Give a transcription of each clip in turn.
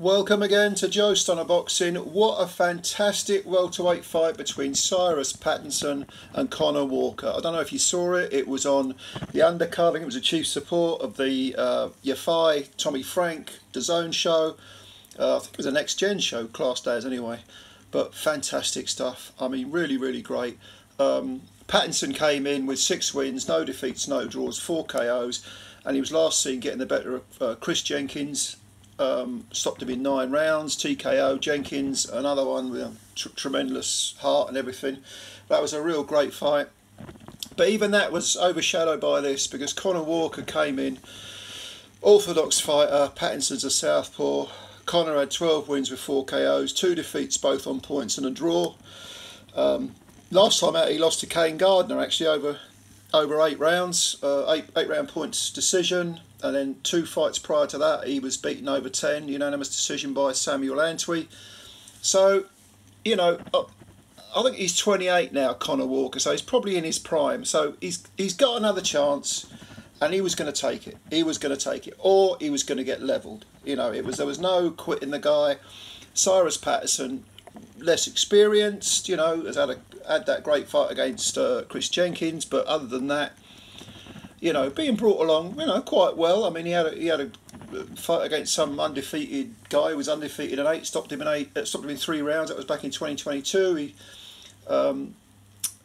Welcome again to Joe Stunner Boxing. What a fantastic welterweight fight between Cyrus Pattinson and Conah Walker. I don't know if you saw it. It was on the undercard. I think it was a chief support of the Yafai, Tommy Frank, DAZN show. I think it was a Next Gen show, Class Days anyway. But fantastic stuff. I mean, really, really great. Pattinson came in with 6 wins, no defeats, no draws, 4 KOs. And he was last seen getting the better of Chris Jenkins. Stopped him in 9 rounds, TKO. Jenkins, another one with a tremendous heart and everything. That was a real great fight. But even that was overshadowed by this because Conah Walker came in, orthodox fighter. Pattinson's a southpaw. Conah had 12 wins with 4 KOs, 2 defeats, both on points and a draw. Last time out he lost to Kane Gardner actually over 8 rounds, 8 round points decision. And then 2 fights prior to that, he was beaten over 10, unanimous decision by Samuel Antwi. So, you know, I think he's 28 now, Conah Walker, so he's probably in his prime. So he's got another chance, and he was going to take it. He was going to take it, or he was going to get levelled. You know, there was no quitting the guy. Cyrus Pattinson, less experienced, you know, has had that great fight against Chris Jenkins, but other than that, you know, being brought along, you know, quite well. I mean, he had a fight against some undefeated guy who was undefeated in 8, stopped him in 3 rounds. That was back in 2022. And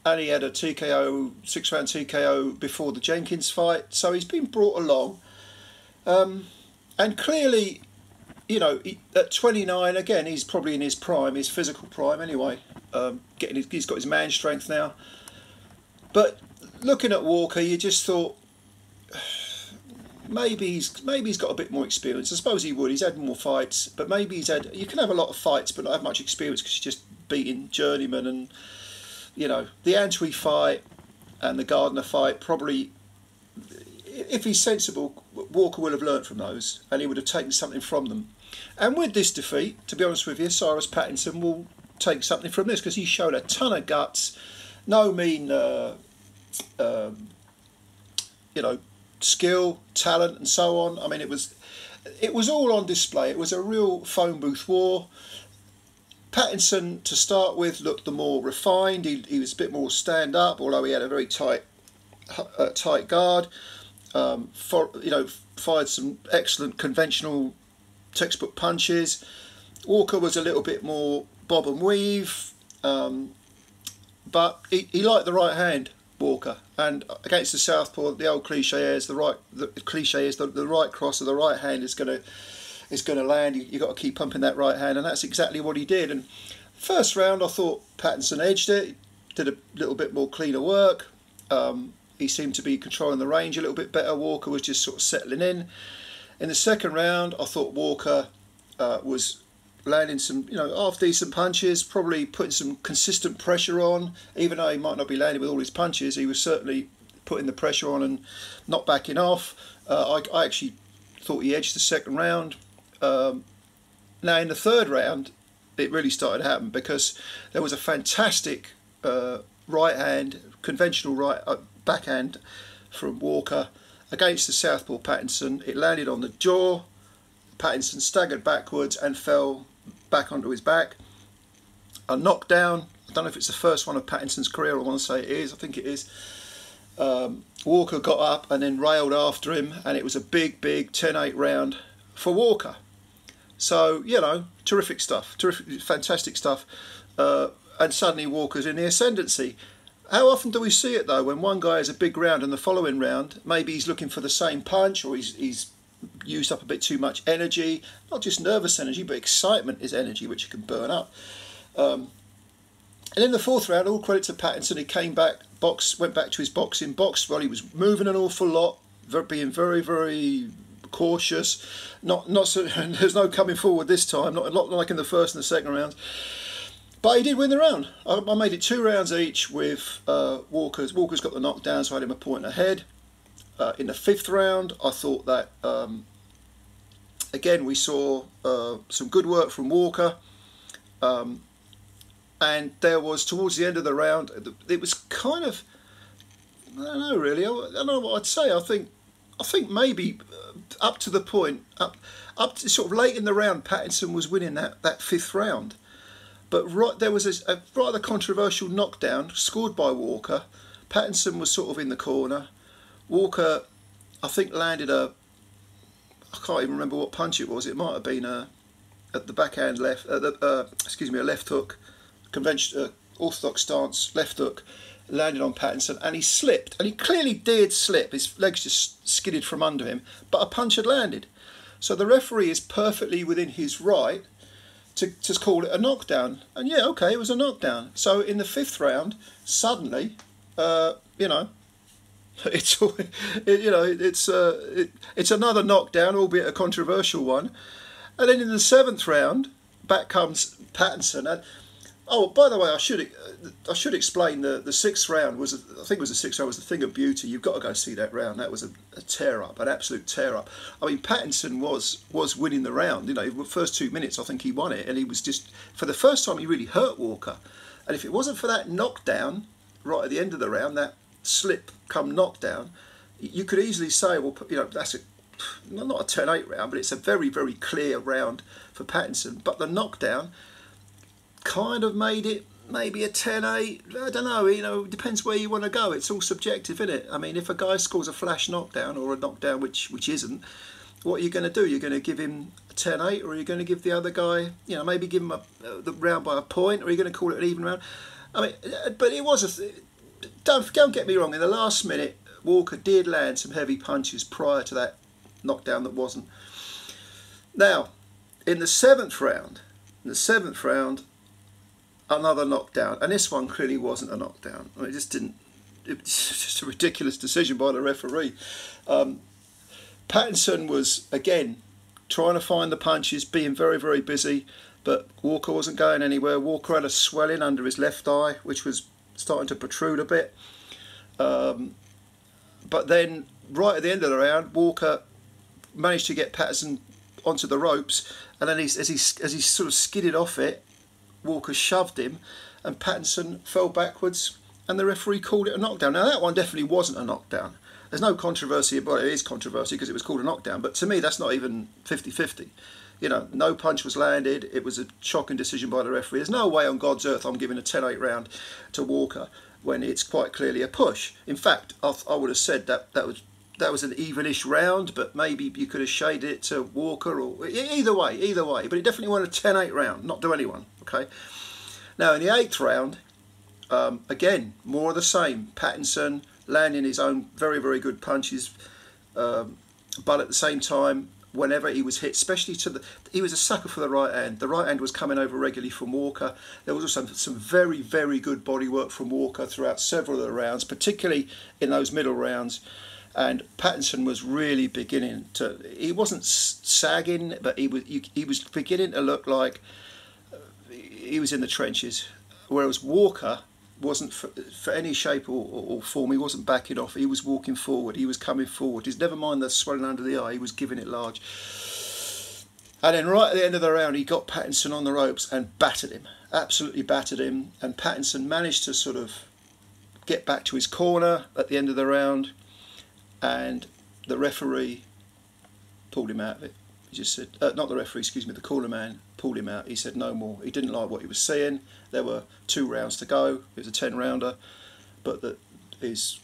he had a TKO, 6-round TKO before the Jenkins fight. So he's been brought along, and clearly, you know, at 29 again, he's probably in his prime, his physical prime anyway. He's got his man strength now, but looking at Walker, you just thought maybe he's got a bit more experience. I suppose he would. He's had more fights, but maybe you can have a lot of fights but not have much experience because you're just beating journeyman. And you know, the Antwi fight and the Gardner fight, probably, if he's sensible, Walker will have learnt from those and he would have taken something from them. And with this defeat, to be honest with you, Cyrus Pattinson will take something from this because he showed a ton of guts. No mean you know, skill, talent and so on. I mean, it was all on display. It was a real phone booth war. Pattinson, to start with, looked the more refined. He was a bit more stand up, although he had a very tight guard. Fired some excellent conventional textbook punches. Walker was a little bit more bob and weave, but he liked the right hand, Walker, and against the southpaw, the old cliche is the right cross of the right hand is going to land. You got to keep pumping that right hand, and that's exactly what he did. And first round, I thought Pattinson edged it, did a little bit more cleaner work. He seemed to be controlling the range a little bit better. Walker was just sort of settling in. In the second round, I thought Walker was landing some, you know, half decent punches, probably putting some consistent pressure on. Even though he might not be landing with all his punches, he was certainly putting the pressure on and not backing off. I actually thought he edged the second round. Now in the third round, it really started to happen because there was a fantastic right hand, conventional backhand from Walker against the southpaw Pattinson. It landed on the jaw. Pattinson staggered backwards and fell back onto his back. A knockdown. I don't know if it's the first one of Pattinson's career. I want to say it is. I think it is. Walker got up and then railed after him, and it was a big 10-8 round for Walker. So, you know, terrific stuff. Fantastic stuff. And suddenly Walker's in the ascendancy. How often do we see it, though, when one guy has a big round and the following round, maybe he's looking for the same punch, or he's used up a bit too much energy, not just nervous energy, but excitement is energy which you can burn up. And in the fourth round, all credit to Pattinson, he came back, went back to his boxing, boxed well. He was moving an awful lot, being very cautious. Not so. There's no coming forward this time, not like in the first and the second rounds. But he did win the round. I made it 2 rounds each with Walker's. Walker's got the knockdown, so I had him a point ahead. In the 5th round, I thought that, again, we saw some good work from Walker. And there was, towards the end of the round, it was kind of, I don't know really, I don't know what I'd say. I think maybe up to the point, up to sort of late in the round, Pattinson was winning that fifth round. But there was a rather controversial knockdown scored by Walker. Pattinson was sort of in the corner. Walker, I think, landed I can't even remember what punch it was. It might have been at the backhand left, a left hook, orthodox stance left hook, landed on Pattinson, and he slipped, and he clearly did slip. His legs just skidded from under him, but a punch had landed. So the referee is perfectly within his right to call it a knockdown, and yeah, okay, it was a knockdown. So in the fifth round, suddenly, it's another knockdown, albeit a controversial one. And then in the seventh round, back comes Pattinson. And oh, by the way, I should explain the sixth round was the thing of beauty. You've got to go see that round. That was a tear up, an absolute tear up. I mean, Pattinson was winning the round. You know, the first 2 minutes, I think he won it, and he was just, for the first time, he really hurt Walker. And if it wasn't for that knockdown right at the end of the round, that slip come knockdown, you could easily say, well, you know, that's not a 10-8 round, but it's a very, very clear round for Pattinson. But the knockdown kind of made it maybe a 10-8. I don't know, you know, it depends where you want to go. It's all subjective, isn't it? I mean, if a guy scores a flash knockdown or a knockdown which isn't, what are you going to do? You're going to give him a 10-8, or are you going to give the other guy, you know, maybe give him the round by a point, or are you going to call it an even round? I mean, but it was don't get me wrong, in the last minute, Walker did land some heavy punches prior to that knockdown that wasn't. Now, in the seventh round, another knockdown, and this one clearly wasn't a knockdown. I mean, it was just a ridiculous decision by the referee. Pattinson was, again, trying to find the punches, being very, very busy, but Walker wasn't going anywhere. Walker had a swelling under his left eye, which was starting to protrude a bit. But then, right at the end of the round, Walker managed to get Pattinson onto the ropes, and then as he sort of skidded off it, Walker shoved him, and Pattinson fell backwards, and the referee called it a knockdown. Now, that one definitely wasn't a knockdown. There's no controversy about it. It is controversy because it was called a knockdown, but to me, that's not even 50-50. You know, no punch was landed. It was a shocking decision by the referee. There's no way on God's earth I'm giving a 10-8 round to Walker when it's quite clearly a push. In fact, I would have said that was an evenish round, but maybe you could have shaded it to Walker, or either way. But it definitely won a 10-8 round, not to anyone. Okay. Now in the eighth round, again, more of the same. Pattinson landing his own very, very good punches, but at the same time, whenever he was hit, especially he was a sucker for the right hand. The right hand was coming over regularly from Walker. There was also some very, very good body work from Walker throughout several of the rounds, particularly in those middle rounds. And Pattinson was really beginning to, he wasn't sagging, but he was beginning to look like he was in the trenches. Whereas Walker wasn't for any shape or form. He wasn't backing off. He was walking forward. He was coming forward. He's never mind the swelling under the eye. He was giving it large. And then right at the end of the round, he got Pattinson on the ropes and battered him. Absolutely battered him. And Pattinson managed to sort of get back to his corner at the end of the round. And the referee pulled him out of it. He just said, not the referee, excuse me, the corner man pulled him out. He said no more. He didn't like what he was seeing. There were 2 rounds to go. It was a 10-rounder. But his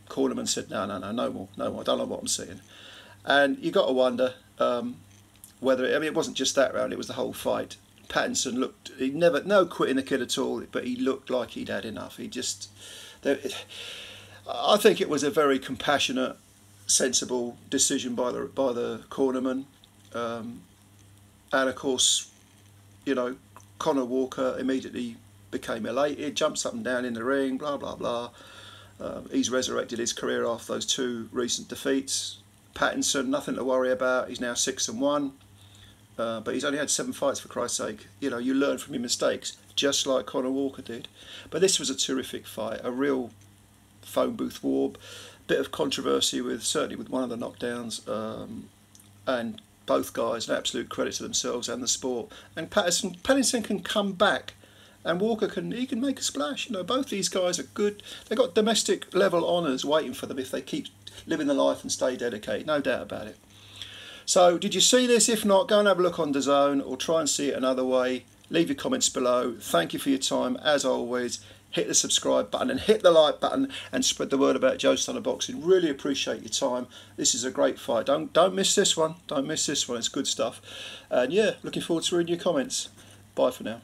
cornerman said, no more. I don't like what I'm seeing. And you got to wonder whether, I mean, it wasn't just that round, it was the whole fight. Pattinson looked, no quitting the kid at all, but he looked like he'd had enough. I think it was a very compassionate, sensible decision by the cornerman. And of course, you know, Conah Walker immediately became elated, jumps up and down in the ring, blah, blah, blah. He's resurrected his career after those 2 recent defeats. Pattinson, nothing to worry about. He's now 6-1. But he's only had 7 fights, for Christ's sake. You know, you learn from your mistakes, just like Conah Walker did. But this was a terrific fight, a real phone booth war. Bit of controversy certainly with one of the knockdowns. And both guys, an absolute credit to themselves and the sport. And Pattinson can come back, and Walker can make a splash. You know, both these guys are good. They've got domestic level honours waiting for them if they keep living the life and stay dedicated. No doubt about it. So did you see this? If not, go and have a look on DAZN or try and see it another way. Leave your comments below. Thank you for your time as always. Hit the subscribe button and hit the like button and spread the word about Joe Stunner Boxing. Really appreciate your time. This is a great fight. Don't miss this one. Don't miss this one. It's good stuff. And yeah, looking forward to reading your comments. Bye for now.